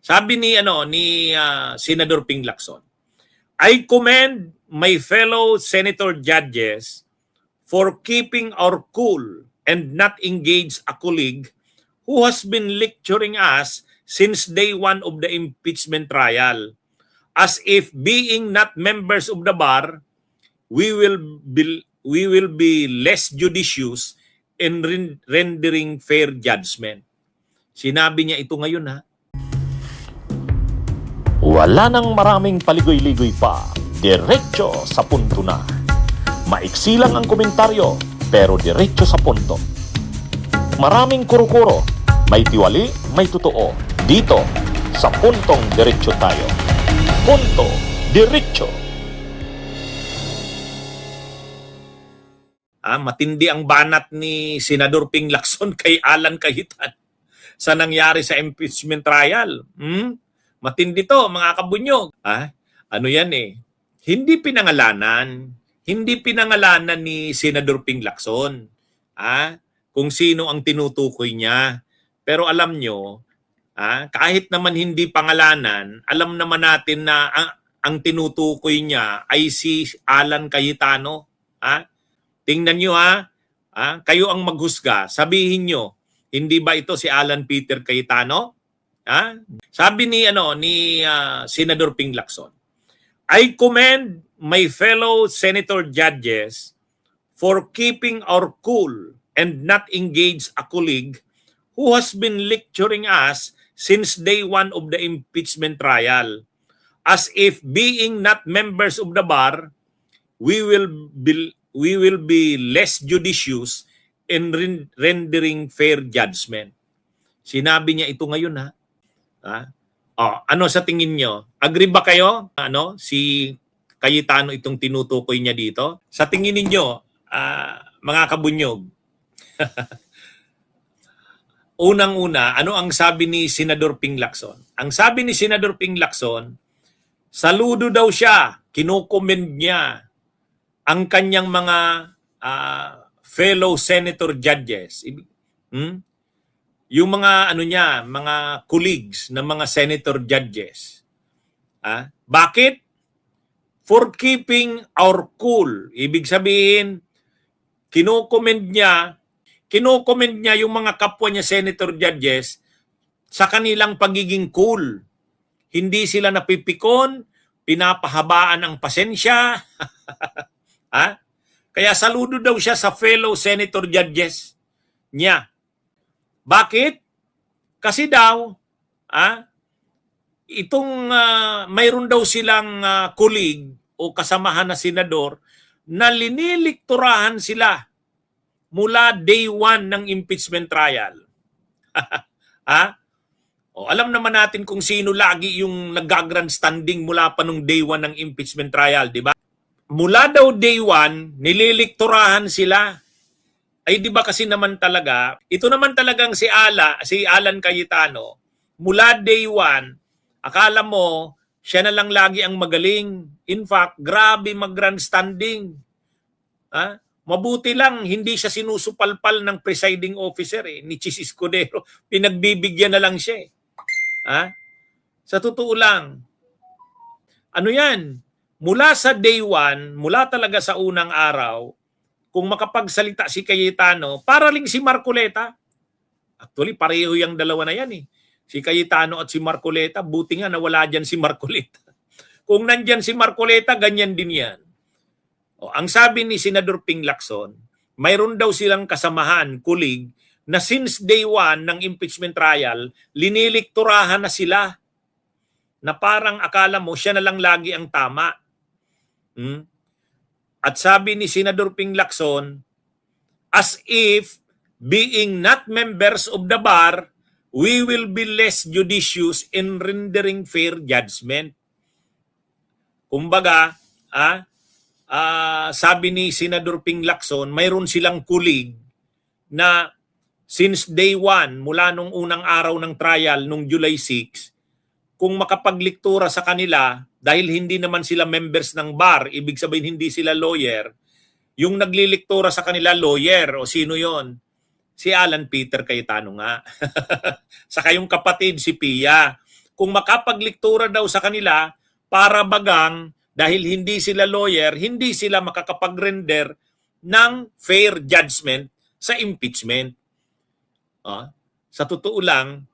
Sabi ni Senador Ping Lacson, I commend my fellow senator judges for keeping our cool and not engage a colleague who has been lecturing us since day one of the impeachment trial. As if being not members of the bar, we will be less judicious in rendering fair judgment. Sinabi niya ito ngayon, ha? Wala nang maraming paligoy-ligoy pa. Diretso sa punto na. Maiksi lang ang komentaryo, pero diretso sa punto. Maraming kuro-kuro, may tiwali, may totoo. Dito, sa puntong diretso tayo. Punto, diretso. Matindi ang banat ni Senador Ping Lacson kay Alan Cayetano sa nangyari sa impeachment trial. Matindi to, mga kabunyog. Ano yan eh? Hindi pinangalanan ni Senador Ping Lacson kung sino ang tinutukoy niya. Pero alam nyo, kahit naman hindi pangalanan, alam naman natin na ang tinutukoy niya ay si Alan Cayetano. Tingnan nyo kayo ang maghusga. Sabihin nyo, hindi ba ito si Alan Peter Cayetano? Sabi ni Senador Ping Lacson, I commend my fellow senator judges for keeping our cool and not engage a colleague who has been lecturing us since day one of the impeachment trial. As if being not members of the bar, we will be less judicious in rendering fair judgment. Sinabi niya ito ngayon, ha? Ano sa tingin nyo? Agree ba kayo? Si Cayetano itong tinutukoy niya dito? Sa tingin ninyo, mga kabunyog, unang-una, ano ang sabi ni Senador Ping Lacson? Ang sabi ni Senador Ping Lacson, saludo daw siya, kinukomend niya ang kanyang mga fellow senator judges. Yung mga mga colleagues ng mga senator judges. Bakit? For keeping our cool. Ibig sabihin, kino-commend niya yung mga kapwa niya senator judges sa kanilang pagiging cool. Hindi sila napipikon, pinapahabaan ang pasensya. Kaya saludo daw siya sa fellow senator judges niya. Bakit? Kasi daw, mayroon daw silang colleague o kasamahan na senador na linilikturahan sila mula day one ng impeachment trial. Alam naman natin kung sino lagi yung nag-grandstanding mula pa nung day one ng impeachment trial, di ba? Mula daw day one, nililikturahan sila. Ay di ba kasi naman talaga, ito naman talagang si Alan Cayetano, mula day one, akala mo, siya na lang lagi ang magaling. In fact, grabe mag-grandstanding. Mabuti lang, hindi siya sinusupalpal ng presiding officer ni Chis Escudero. Pinagbibigyan na lang siya. Sa totoo lang, ano yan? Mula sa day one, mula talaga sa unang araw, kung makapagsalita si Cayetano, para ring si Marcoleta. Actually, pareho yung dalawa na yan Si Cayetano at si Marcoleta, buti nga nawala dyan si Marcoleta. Kung nandyan si Marcoleta, ganyan din yan. Ang sabi ni Senador Ping Lacson, mayroon daw silang kasamahan, colleague, na since day one ng impeachment trial, linilikturahan na sila na parang akala mo siya na lang lagi ang tama. At sabi ni Senador Ping Lacson, as if being not members of the bar, we will be less judicious in rendering fair judgment. Kumbaga, sabi ni Senador Ping Lacson, mayroon silang colleague na since day one, mula nung unang araw ng trial, nung July 6, kung makapagliktura sa kanila, dahil hindi naman sila members ng bar, ibig sabihin hindi sila lawyer, yung nagliliktura sa kanila lawyer, o sino yon? Si Alan Peter Cayetano nga. Saka yung kapatid, si Pia. kung makapagliktura daw sa kanila, para bagang dahil hindi sila lawyer, hindi sila makakapag-render ng fair judgment sa impeachment. Sa totoo lang,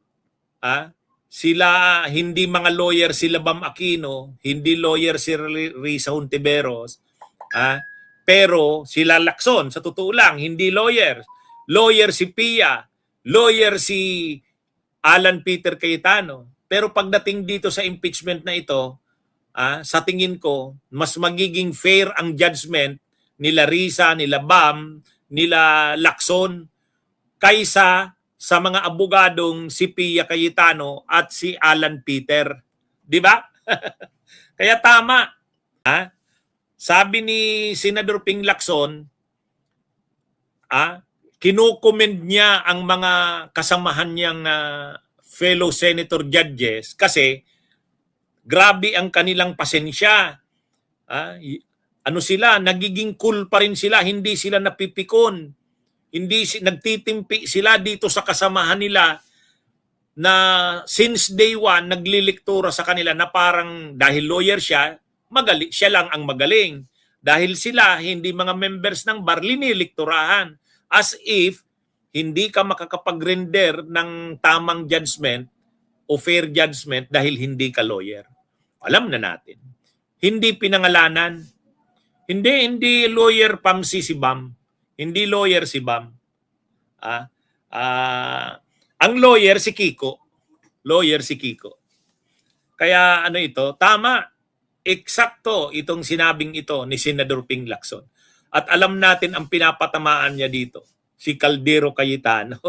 sila hindi mga lawyer sila Bam Aquino, hindi lawyer si Risa Hontiveros, pero sila Lacson, sa totoo lang, hindi lawyer. Lawyer si Pia, lawyer si Alan Peter Cayetano. Pero pagdating dito sa impeachment na ito, sa tingin ko, mas magiging fair ang judgment nila Risa, nila Bam, nila Lacson, kaysa sa mga abogadong si Pia Cayetano at si Alan Peter. Di ba? Kaya tama. Sabi ni Senador Ping Lacson, kinukomend niya ang mga kasamahan niyang fellow senator judges kasi grabe ang kanilang pasensya. Ano sila, nagiging cool pa rin sila, hindi sila napipikon. Hindi nagtitimpi sila dito sa kasamahan nila na since day one nagliliktura sa kanila na parang dahil lawyer siya, siya lang ang magaling. Dahil sila, hindi mga members ng bar, linilikturahan. As if hindi ka makakapag-render ng tamang judgment o fair judgment dahil hindi ka lawyer. Alam na natin. Hindi pinangalanan. Hindi lawyer Pamsi si Bam. Hindi lawyer si Bam. Ang lawyer si Kiko. Lawyer si Kiko. Kaya ano ito, tama. Eksakto itong sinabing ito ni Senador Ping Lacson. At alam natin ang pinapatamaan niya dito. Si Caldero Cayetano.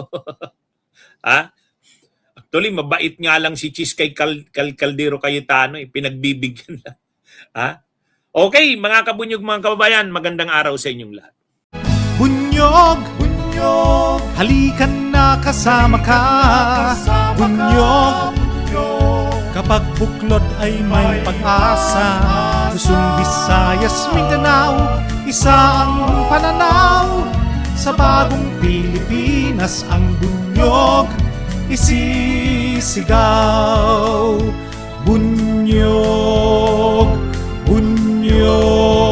Actually, mabait nga lang si Chis kay Caldero Cayetano. Pinagbibigyan na. Okay, mga kabunyog, mga kababayan, magandang araw sa inyong lahat. Bunyog, bunyog, halikan na kasama ka. Bunyog, kapag buklod ay may pag-asa. Luzon, Visayas, Mindanao, isa ang pananaw. Sa bagong Pilipinas ang bunyog isisigaw. Bunyog, bunyog.